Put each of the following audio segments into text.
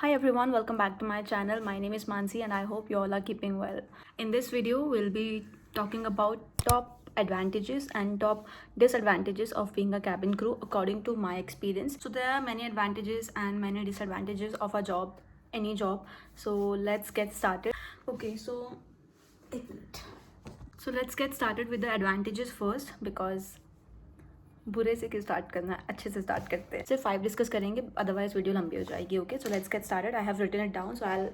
Hi everyone, welcome back to my channel. My name is Mansi and I hope you all are keeping well. In this video, we'll be talking about top advantages and top disadvantages of being a cabin crew according to my experience. So there are many advantages and many disadvantages of a job, any job. So let's get started. Okay, so एक minute. So let's get started with the advantages first because बुरे से क्यों start करना है, अच्छे से start करते हैं. सिर्फ 5 डिस्कस करेंगे, अदरवाइज वीडियो लंबी हो जाएगी. Okay, so let's get started. I have written it down, so I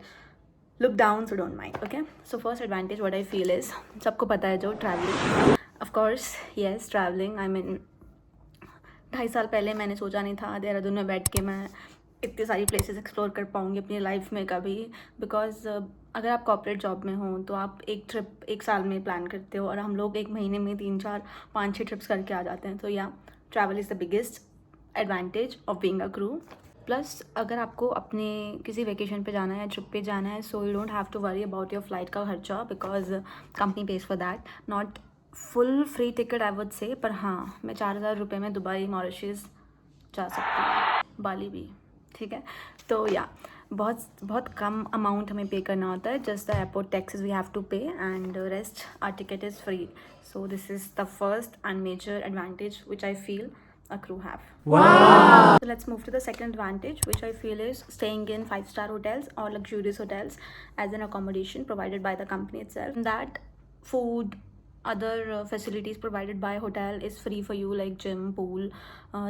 look down, so don't mind. Okay, so first advantage what I feel is, सबको पता है जो travelling, of course yes travelling. I mean 2.5 साल पहले मैंने सोचा नहीं था देहरादून में बैठ के मैं इतनी सारी प्लेसेस एक्सप्लोर कर पाऊँगी अपनी लाइफ में कभी. बिकॉज अगर आप कॉर्पोरेट जॉब में हो तो आप एक ट्रिप 1 साल में प्लान करते हो और हम लोग 1 महीने में 3-4-5-6 ट्रिप्स करके आ जाते हैं. तो या travel is the biggest advantage of being a crew. Plus अगर आपको अपने किसी वेकेशन पे जाना है या ट्रिप पे जाना है, so you don't have to worry about your flight का खर्चा because company pays for that. Not full free ticket I would say, पर हाँ मैं 4,000 रुपये में दुबई, मॉरिशस जा सकती हूँ, बाली भी. ठीक है, तो या बहुत कम अमाउंट हमें पे करना होता है. Just the airport taxes we have to pay and rest our ticket is free. So this is the first and major advantage which I feel a crew have. Wow! So let's move to the second advantage, which I feel is staying in 5-star hotels or luxurious hotels as an accommodation provided by the company itself. That food, other facilities provided by hotel is free for you, like gym, pool,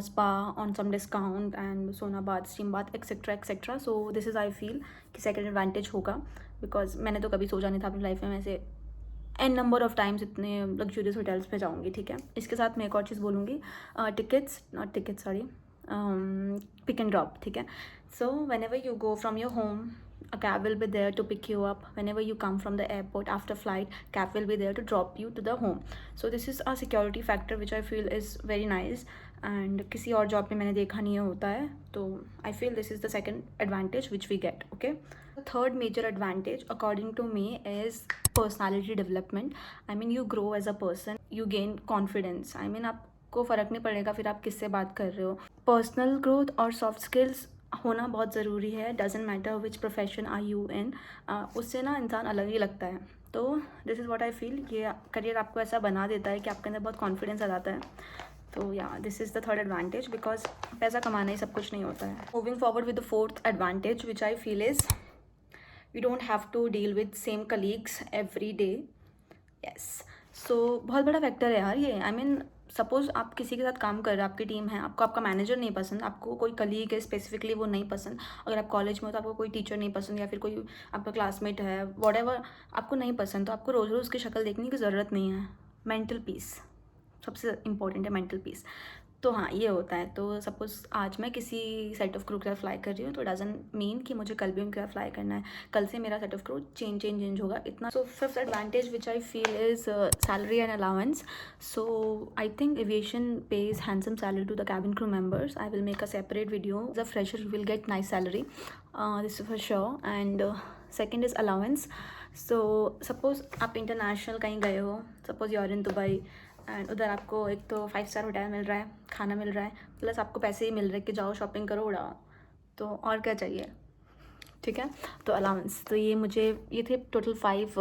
spa on some discount, and sauna bath, steam bath, etc etc. So this is I feel कि second advantage होगा, because मैंने तो कभी सोचा नहीं था अपनी life में मैं से एन नंबर ऑफ टाइम्स इतने लग्जूरियस होटल्स पे जाऊँगी. ठीक है, इसके साथ मैं एक और चीज़ बोलूँगी, tickets sorry, pick and drop. ठीक है, so whenever you go from your home, a cab will be there to pick you up. Whenever you come from the airport after flight, cab will be there to drop you to the home. So this is a security factor which I feel is very nice, and किसी और job में मैंने देखा नहीं होता है. तो I feel this is the second advantage which we get. Okay, the third major advantage according to me is personality development. I mean you grow as a person, you gain confidence. I mean आपको फ़र्क नहीं पड़ेगा फिर आप किससे बात कर रहे हो. पर्सनल ग्रोथ और सॉफ्ट स्किल्स होना बहुत ज़रूरी है. Doesn't matter which profession are you in, उससे ना इंसान अलग ही लगता है. तो this is what I feel, ये करियर आपको ऐसा बना देता है कि आपके अंदर बहुत कॉन्फिडेंस आ जाता है. तो yeah this is the third advantage, because पैसा कमाना ही सब कुछ नहीं होता है. Moving forward with the fourth advantage which I feel is you don't have to deal with same colleagues every day. Yes, so बहुत बड़ा फैक्टर है यार ये. आई मीन सपोज़ आप किसी के साथ काम कर रहे हो, आपकी टीम है, आपको आपका मैनेजर नहीं पसंद, आपको कोई कलीग है स्पेसिफिकली वो नहीं पसंद, अगर आप कॉलेज में हो तो आपको कोई टीचर नहीं पसंद या फिर कोई आपका क्लासमेट है, व्हाटएवर आपको नहीं पसंद, तो आपको रोज़ रोज़ की शक्ल देखने की ज़रूरत नहीं है. मेंटल पीस सबसे इंपॉर्टेंट है, मेंटल पीस. तो हाँ ये होता है. तो सपोज़ आज मैं किसी सेट ऑफ क्रू के साथ फ्लाई कर रही हूँ तो डजंट मीन कि मुझे कल भी उनके साथ फ्लाई करना है. कल से मेरा सेट ऑफ क्रू चेंज होगा इतना. So fifth advantage which I feel is salary and allowance. So I think aviation pays handsome salary to the cabin crew members. I will make a separate video. As a fresher you will get nice salary, this is for sure. And second is allowance. So suppose आप international कहीं गए हो, suppose you are in Dubai and उधर आपको एक तो five-star hotel मिल रहा है, खाना मिल रहा है, प्लस आपको पैसे ही मिल रहे हैं कि जाओ शॉपिंग करो उड़ाओ, तो और क्या चाहिए. ठीक है, तो अलाउंस. तो ये थे total 5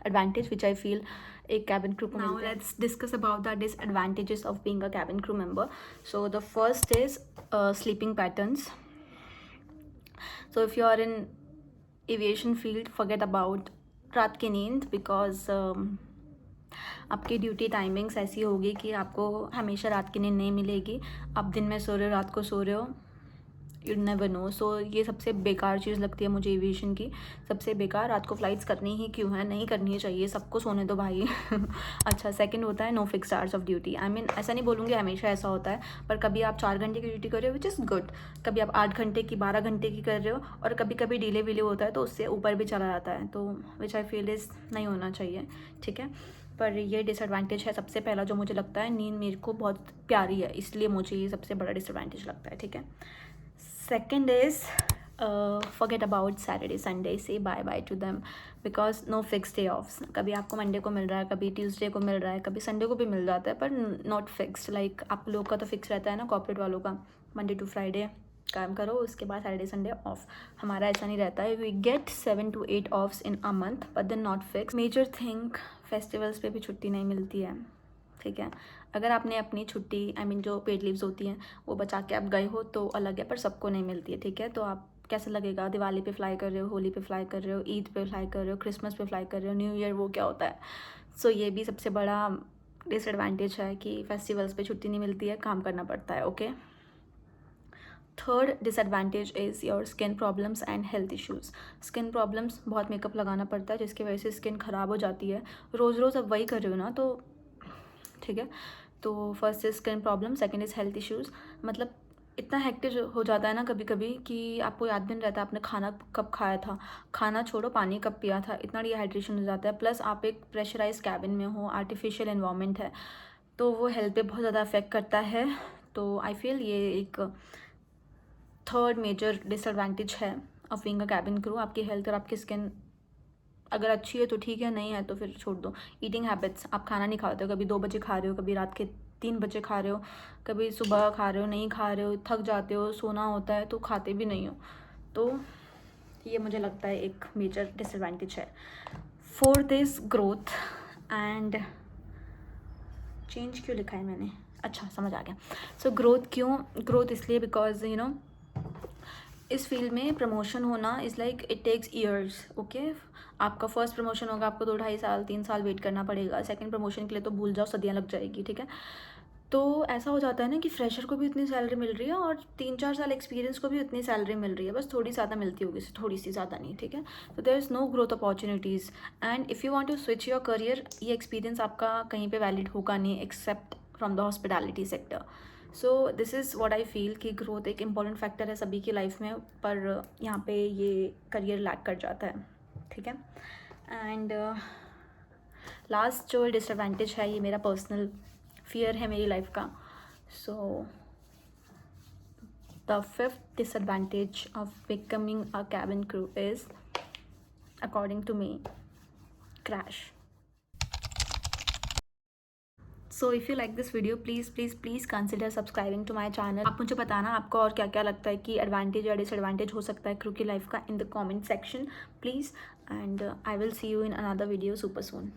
advantage which I feel एक कैबिन क्रू को. Now let's discuss about the disadvantages of being a cabin crew member. So the first is sleeping patterns. So if you are in aviation field, forget about रात की नींद, because आपकी duty timings ऐसी होगी कि आपको हमेशा रात की नींद नहीं मिलेगी. आप दिन में सो रहे हो, रात को सो रहे हो, यू नेवर नो. सो ये सबसे बेकार चीज़ लगती है मुझे एविएशन की, सबसे बेकार. रात को फ्लाइट्स करनी ही क्यों है, नहीं करनी चाहिए, सबको सोने दो भाई. अच्छा, सेकंड होता है no fix hours of duty. I mean ऐसा नहीं बोलूँगी हमेशा ऐसा होता है, पर कभी आप 4 घंटे की ड्यूटी कर रहे हो विच इज़ गुड, कभी आप 8 घंटे की, 12 घंटे की कर रहे हो, और कभी कभी डिले विले होता है तो उससे ऊपर भी चला जाता है. तो विच आई फील इज़ नहीं होना चाहिए. ठीक है, पर ये डिसएडवांटेज है सबसे पहला जो मुझे लगता है. नींद मेरे को बहुत प्यारी है, इसलिए मुझे ये सबसे बड़ा डिसएडवांटेज लगता है. ठीक है, second is forget about Saturday Sunday, say bye bye to them, because no fix day offs. कभी आपको मंडे को मिल रहा है, कभी ट्यूसडे को मिल रहा है, कभी संडे को भी मिल जाता है, पर नॉट फिक्स्ड. लाइक आप लोग का तो फिक्स रहता है ना, कॉर्पोरेट वालों का मंडे टू फ्राइडे काम करो, उसके बाद सैटरडे संडे ऑफ। हमारा ऐसा नहीं रहता है, we get 7 to 8 offs in a month but then not fix. Major thing, festivals पे भी छुट्टी नहीं मिलती है, ठीक है। अगर आपने अपनी छुट्टी जो पेड लीव्स होती हैं वो बचा के आप गए हो तो अलग है, पर सबको नहीं मिलती है, ठीक है। तो आप कैसा लगेगा, दिवाली पे फ्लाई कर रहे हो, होली पे फ्लाई कर रहे हो, ईद पे फ्लाई कर रहे हो, क्रिसमस पे फ्लाई कर रहे हो, न्यू ईयर वो क्या होता है। सो ये भी सबसे बड़ा डिसएडवांटेज है कि फेस्टिवल्स पे छुट्टी नहीं मिलती है, काम करना पड़ता है, okay. Third disadvantage is your skin problems and health issues. Skin problems, बहुत मेकअप लगाना पड़ता है जिसकी वजह से स्किन ख़राब हो जाती है। रोज़ रोज़ अब वही कर रहे हो ना, तो ठीक है। तो first is skin problem, second is health issues. मतलब इतना हेक्टिक हो जाता है ना कभी कभी कि आपको याद भी नहीं रहता आपने खाना कब खाया था, खाना छोड़ो पानी कब पिया था, इतना डिहाइड्रेशन हो जाता है। प्लस आप एक प्रेशराइज कैबिन में हो, आर्टिफिशियल एनवायरनमेंट है, तो वो हेल्थ पे बहुत ज़्यादा अफेक्ट करता है। तो आई फील ये एक थर्ड मेजर डिसएडवांटेज है of being a cabin crew. आपकी हेल्थ और आपकी स्किन अगर अच्छी है तो ठीक है, नहीं है तो फिर छोड़ दो। ईटिंग हैबिट्स, आप खाना नहीं खाते हो, कभी 2 बजे खा रहे हो, कभी रात के 3 बजे खा रहे हो, कभी सुबह खा रहे हो, नहीं खा रहे हो, थक जाते हो, सोना होता है तो खाते भी नहीं हो। तो ये मुझे लगता है एक मेजर डिसएडवांटेज है। Fourth is growth and change. क्यों लिखा है मैंने, अच्छा समझ आ गया। सो ग्रोथ क्यों, ग्रोथ इसलिए बिकॉज इस फील्ड में प्रमोशन होना is like it takes years, okay. आपका फर्स्ट प्रमोशन होगा, आपको 2-2.5 साल 3 साल वेट करना पड़ेगा। सेकंड प्रमोशन के लिए तो भूल जाओ, सदियाँ लग जाएगी, ठीक है। तो ऐसा हो जाता है ना कि फ्रेशर को भी उतनी सैलरी मिल रही है और 3-4 साल एक्सपीरियंस को भी उतनी सैलरी मिल रही है, बस थोड़ी ज़्यादा मिलती होगी, थोड़ी सी, ज़्यादा नहीं, ठीक है। तो there is no growth opportunities and if you want to switch your career, ये एक्सपीरियंस आपका कहीं पे वैलिड होगा नहीं except from the hospitality sector. So this is what I feel कि ग्रोथ एक इम्पॉर्टेंट फैक्टर है सभी की लाइफ में, पर यहाँ पे ये करियर लैक कर जाता है, ठीक है। एंड लास्ट जो डिसएडवांटेज है, ये मेरा पर्सनल फियर है मेरी लाइफ का। So the fifth disadvantage of becoming a cabin crew is, according to me, crash. So if you like this video, please please please consider subscribing to my channel. आप मुझे बताना आपको और क्या क्या लगता है कि एडवांटेज या डिसएडवांटेज हो सकता है क्रू की लाइफ का in the comment section please, and I will see you in another video super soon.